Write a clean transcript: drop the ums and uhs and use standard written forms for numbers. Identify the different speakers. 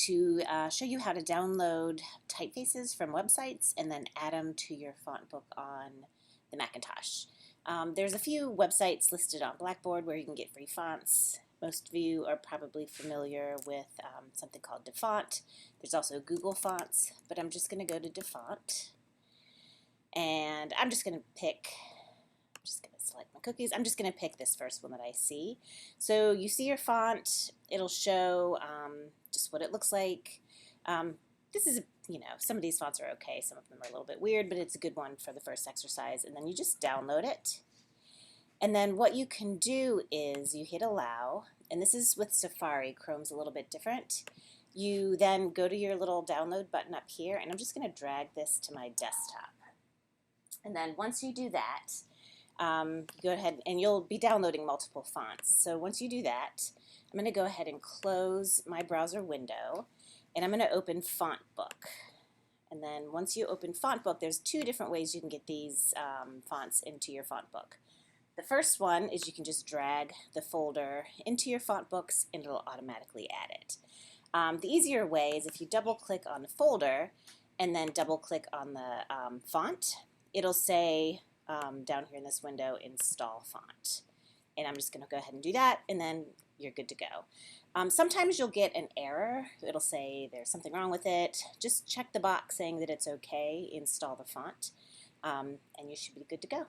Speaker 1: to show you how to download typefaces from websites and then add them to your font book on the Macintosh. There's a few websites listed on Blackboard where you can get free fonts. Most of you are probably familiar with something called DaFont. There's also Google Fonts, but I'm just going to go to DaFont, and I'm just going to select my cookies. I'm just going to pick this first one that I see. So you see your font. It'll show just what it looks like. This is, some of these fonts are okay. Some of them are a little bit weird, but it's a good one for the first exercise. And then you just download it. And then what you can do is you hit allow, and this is with Safari. Chrome's a little bit different. You then go to your little download button up here, and I'm just going to drag this to my desktop. And then once you do that, go ahead and you'll be downloading multiple fonts. So once you do that, I'm going to go ahead and close my browser window, and I'm going to open Font Book. And then once you open Font Book, there's two different ways you can get these fonts into your font book. The first one is you can just drag the folder into your font books and it'll automatically add it. The easier way is if you double click on the folder and then double click on the font, it'll say down here in this window, install font. And I'm just going to go ahead and do that, and then you're good to go. Sometimes you'll get an error. It'll say there's something wrong with it. Just check the box saying that it's okay, install the font, and you should be good to go.